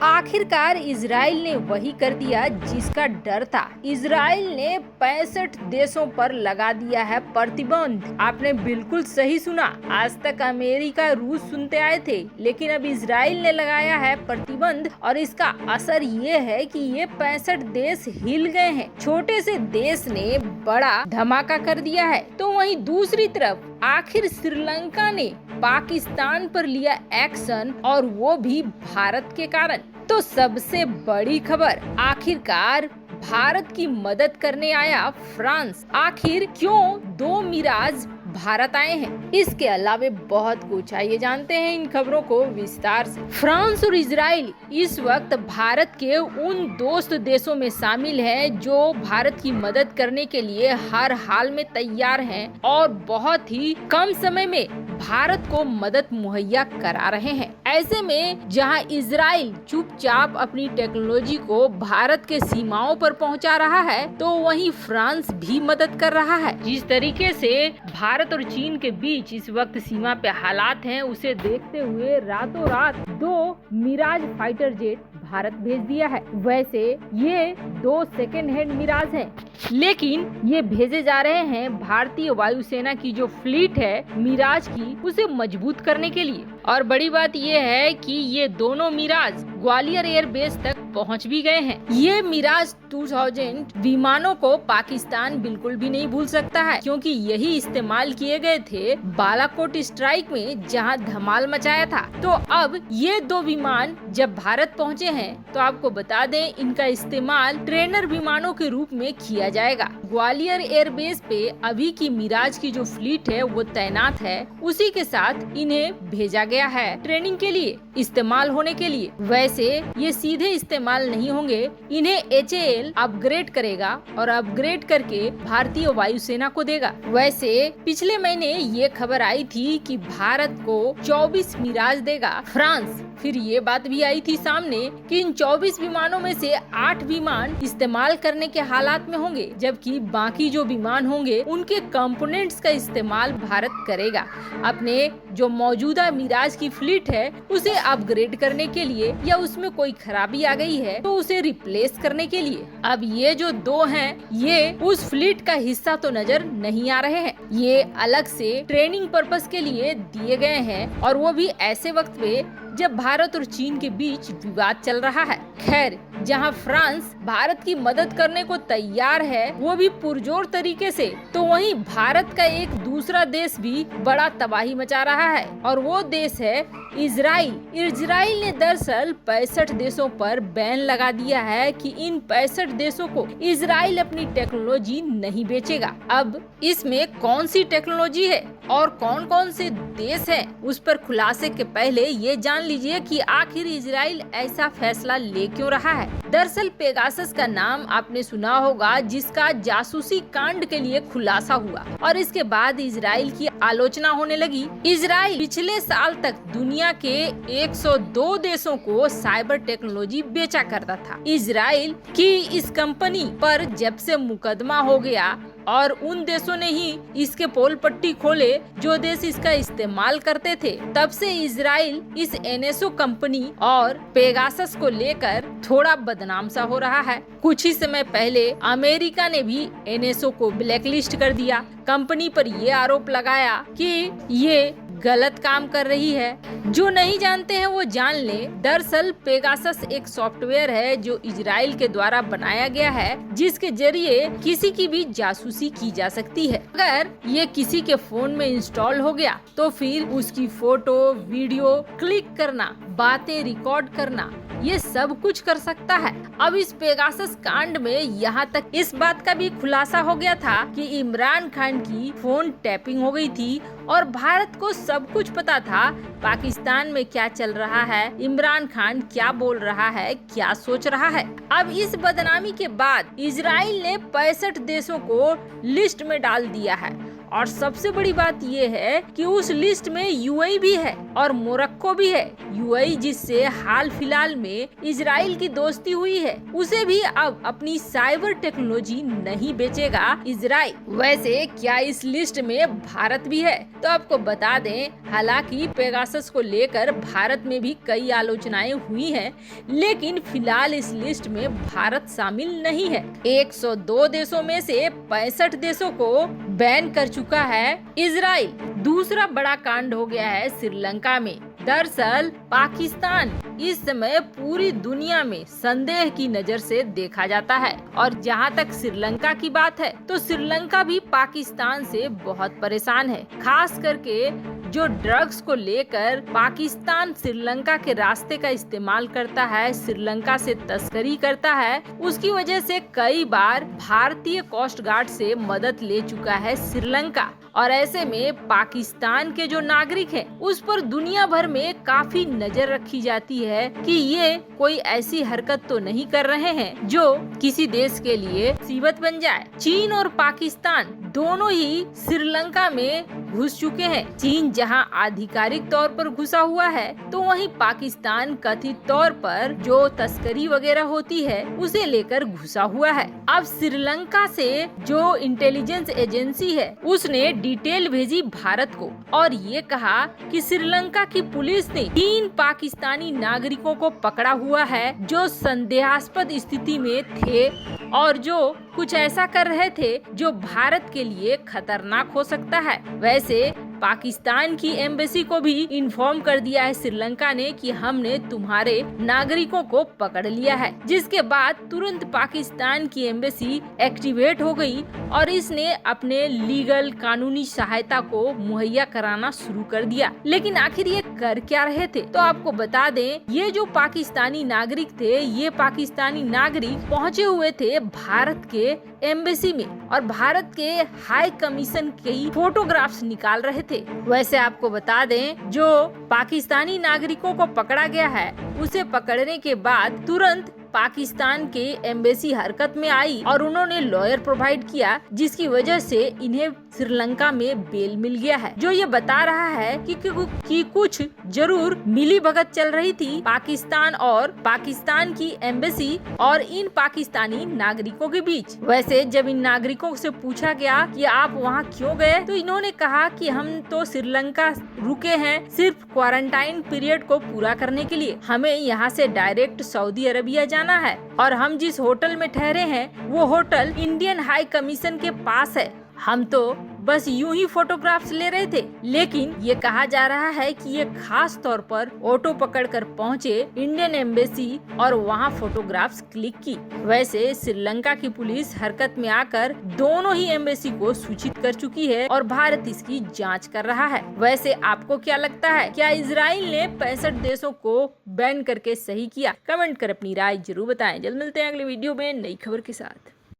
आखिरकार इजराइल ने वही कर दिया जिसका डर था। इजराइल ने 65 देशों पर लगा दिया है प्रतिबंध। आपने बिल्कुल सही सुना। आज तक अमेरिका, रूस सुनते आए थे, लेकिन अब इजराइल ने लगाया है प्रतिबंध और इसका असर ये है कि ये 65 देश हिल गए हैं। छोटे से देश ने बड़ा धमाका कर दिया है। तो वहीं दूसरी तरफ आखिर श्रीलंका ने पाकिस्तान पर लिया एक्शन, और वो भी भारत के कारण। तो सबसे बड़ी खबर, आखिरकार भारत की मदद करने आया फ्रांस। आखिर क्यों 2 मिराज भारत आए हैं? इसके अलावा बहुत कुछ, आइए जानते हैं इन खबरों को विस्तार से। फ्रांस और इजराइल इस वक्त भारत के उन दोस्त देशों में शामिल हैं जो भारत की मदद करने के लिए हर हाल में तैयार हैं और बहुत ही कम समय में भारत को मदद मुहैया करा रहे हैं। ऐसे में जहां इजराइल चुपचाप अपनी टेक्नोलॉजी को भारत के सीमाओं पर पहुंचा रहा है, तो वहीं फ्रांस भी मदद कर रहा है। जिस तरीके से भारत और चीन के बीच इस वक्त सीमा पे हालात हैं, उसे देखते हुए रातों रात 2 मिराज फाइटर जेट भारत भेज दिया है। वैसे ये 2 सेकेंड हैंड मिराज हैं, लेकिन ये भेजे जा रहे हैं भारतीय वायुसेना की जो फ्लीट है मिराज की, उसे मजबूत करने के लिए। और बड़ी बात ये है कि ये दोनों मिराज ग्वालियर एयरबेस तक पहुंच भी गए हैं। ये मिराज 2000 विमानों को पाकिस्तान बिल्कुल भी नहीं भूल सकता है, क्योंकि यही इस्तेमाल किए गए थे बालाकोट स्ट्राइक में, जहां धमाल मचाया था। तो अब ये 2 विमान जब भारत पहुंचे हैं, तो आपको बता दें इनका इस्तेमाल ट्रेनर विमानों के रूप में किया जाएगा। ग्वालियर एयरबेस पे अभी की मिराज की जो फ्लीट है वो तैनात है, उसी के साथ इन्हें भेजा गया है ट्रेनिंग के लिए, इस्तेमाल होने के लिए। वैसे ये सीधे इस्तेमाल नहीं होंगे, इन्हें HAL अपग्रेड करेगा और अपग्रेड करके भारतीय वायुसेना को देगा। वैसे पिछले महीने ये खबर आई थी कि भारत को 24 मिराज देगा फ्रांस। फिर ये बात भी आई थी सामने कि इन 24 विमानों में से 8 विमान इस्तेमाल करने के हालात में होंगे, जबकि बाकी जो विमान होंगे उनके कंपोनेंट्स का इस्तेमाल भारत करेगा अपने जो मौजूदा मिराज की फ्लीट है उसे अपग्रेड करने के लिए, या उसमें कोई खराबी आ गई है तो उसे रिप्लेस करने के लिए। अब ये जो 2 हैं, ये उस फ्लीट का हिस्सा तो नजर नहीं आ रहे हैं। ये अलग से ट्रेनिंग पर्पस के लिए दिए गए हैं, और वो भी ऐसे वक्त पे जब भारत और चीन के बीच विवाद चल रहा है। खैर, जहां फ्रांस भारत की मदद करने को तैयार है, वो भी पुरजोर तरीके से, तो वहीं भारत का एक दूसरा देश भी बड़ा तबाही मचा रहा है, और वो देश है इजराइल। इजराइल ने दरअसल 65 देशों पर बैन लगा दिया है कि इन 65 देशों को इजराइल अपनी टेक्नोलॉजी नहीं बेचेगा। अब इसमें कौन सी टेक्नोलॉजी है और कौन कौन से देश हैं, उस पर खुलासे के पहले ये जान लीजिए कि आखिर इजराइल ऐसा फैसला ले क्यों रहा है। दरअसल पेगासस का नाम आपने सुना होगा, जिसका जासूसी कांड के लिए खुलासा हुआ और इसके बाद इजराइल की आलोचना होने लगी। इजराइल पिछले साल तक दुनिया के 102 देशों को साइबर टेक्नोलॉजी बेचा करता था। इजराइल की इस कंपनी पर जब से मुकदमा हो गया और उन देशों ने ही इसके पोल पट्टी खोले जो देश इसका इस्तेमाल करते थे, तब से इजराइल इस NSO कंपनी और पेगासस को लेकर थोड़ा बदनाम सा हो रहा है। कुछ ही समय पहले अमेरिका ने भी NSO को ब्लैकलिस्ट कर दिया। कंपनी पर ये आरोप लगाया कि ये गलत काम कर रही है। जो नहीं जानते हैं वो जान लें। दरअसल पेगासस एक सॉफ्टवेयर है जो इजराइल के द्वारा बनाया गया है, जिसके जरिए किसी की भी जासूसी की जा सकती है। अगर ये किसी के फोन में इंस्टॉल हो गया तो फिर उसकी फोटो, वीडियो क्लिक करना, बातें रिकॉर्ड करना, ये सब कुछ कर सकता है। अब इस पेगासस कांड में यहाँ तक इस बात का भी खुलासा हो गया था कि इमरान खान की फोन टैपिंग हो गई थी और भारत को सब कुछ पता था पाकिस्तान में क्या चल रहा है, इमरान खान क्या बोल रहा है, क्या सोच रहा है। अब इस बदनामी के बाद इजराइल ने 65 देशों को लिस्ट में डाल दिया है और सबसे बड़ी बात ये है कि उस लिस्ट में यूएई भी है और मोरक्को भी है। यूएई जिससे हाल फिलहाल में इजराइल की दोस्ती हुई है, उसे भी अब अपनी साइबर टेक्नोलॉजी नहीं बेचेगा इजराइल। वैसे क्या इस लिस्ट में भारत भी है? तो आपको बता दें, हालांकि पेगासस को लेकर भारत में भी कई आलोचनाएं हुई हैं, लेकिन फिलहाल इस लिस्ट में भारत शामिल नहीं है। 102 देशों में से 65 देशों को बैन कर चुका है इजराइल। दूसरा बड़ा कांड हो गया है श्रीलंका में। दरअसल पाकिस्तान इस समय पूरी दुनिया में संदेह की नजर से देखा जाता है, और जहां तक श्रीलंका की बात है तो श्रीलंका भी पाकिस्तान से बहुत परेशान है। खास करके जो ड्रग्स को लेकर पाकिस्तान श्रीलंका के रास्ते का इस्तेमाल करता है, श्रीलंका से तस्करी करता है, उसकी वजह से कई बार भारतीय कोस्ट गार्ड से मदद ले चुका है श्रीलंका। और ऐसे में पाकिस्तान के जो नागरिक हैं, उस पर दुनिया भर में काफी नजर रखी जाती है कि ये कोई ऐसी हरकत तो नहीं कर रहे हैं जो किसी देश के लिए मुसीबत बन जाए। चीन और पाकिस्तान दोनों ही श्रीलंका में घुस चुके हैं। चीन जहां आधिकारिक तौर पर घुसा हुआ है, तो वहीं पाकिस्तान कथित तौर पर जो तस्करी वगैरह होती है उसे लेकर घुसा हुआ है। अब श्रीलंका से जो इंटेलिजेंस एजेंसी है, उसने डिटेल भेजी भारत को और ये कहा कि श्रीलंका की पुलिस ने 3 पाकिस्तानी नागरिकों को पकड़ा हुआ है जो संदेहास्पद स्थिति में थे और जो कुछ ऐसा कर रहे थे जो भारत के लिए खतरनाक हो सकता है। वैसे पाकिस्तान की एम्बेसी को भी इन्फॉर्म कर दिया है श्रीलंका ने कि हमने तुम्हारे नागरिकों को पकड़ लिया है, जिसके बाद तुरंत पाकिस्तान की एम्बेसी एक्टिवेट हो गई और इसने अपने लीगल कानूनी सहायता को मुहैया कराना शुरू कर दिया। लेकिन आखिर ये कर क्या रहे थे? तो आपको बता दें, ये जो पाकिस्तानी नागरिक थे, ये पाकिस्तानी नागरिक पहुँचे हुए थे भारत के एम्बेसी में और भारत के हाई कमीशन की फोटोग्राफ्स निकाल रहे थे। वैसे आपको बता दें, जो पाकिस्तानी नागरिकों को पकड़ा गया है, उसे पकड़ने के बाद तुरंत पाकिस्तान के एम्बेसी हरकत में आई और उन्होंने लॉयर प्रोवाइड किया, जिसकी वजह से इन्हें श्रीलंका में बेल मिल गया है, जो ये बता रहा है कि कुछ जरूर मिलीभगत चल रही थी पाकिस्तान और पाकिस्तान की एम्बेसी और इन पाकिस्तानी नागरिकों के बीच। वैसे जब इन नागरिकों से पूछा गया कि आप वहाँ क्यों गए, तो इन्होंने कहा कि हम तो श्रीलंका रुके हैं सिर्फ क्वारंटाइन पीरियड को पूरा करने के लिए, हमें यहाँ से डायरेक्ट सऊदी अरबिया जाना है और हम जिस होटल में ठहरे हैं वो होटल इंडियन हाई कमीशन के पास है, हम तो बस यूं ही फोटोग्राफ्स ले रहे थे। लेकिन ये कहा जा रहा है कि ये खास तौर पर ऑटो पकड़कर पहुंचे इंडियन एम्बेसी और वहां फोटोग्राफ्स क्लिक की। वैसे श्रीलंका की पुलिस हरकत में आकर दोनों ही एम्बेसी को सूचित कर चुकी है और भारत इसकी जांच कर रहा है। वैसे आपको क्या लगता है, क्या इजराइल ने 65 देशों को बैन करके सही किया? कमेंट कर अपनी राय जरूर बताएं। जल्द मिलते हैं अगले वीडियो में नई खबर के साथ।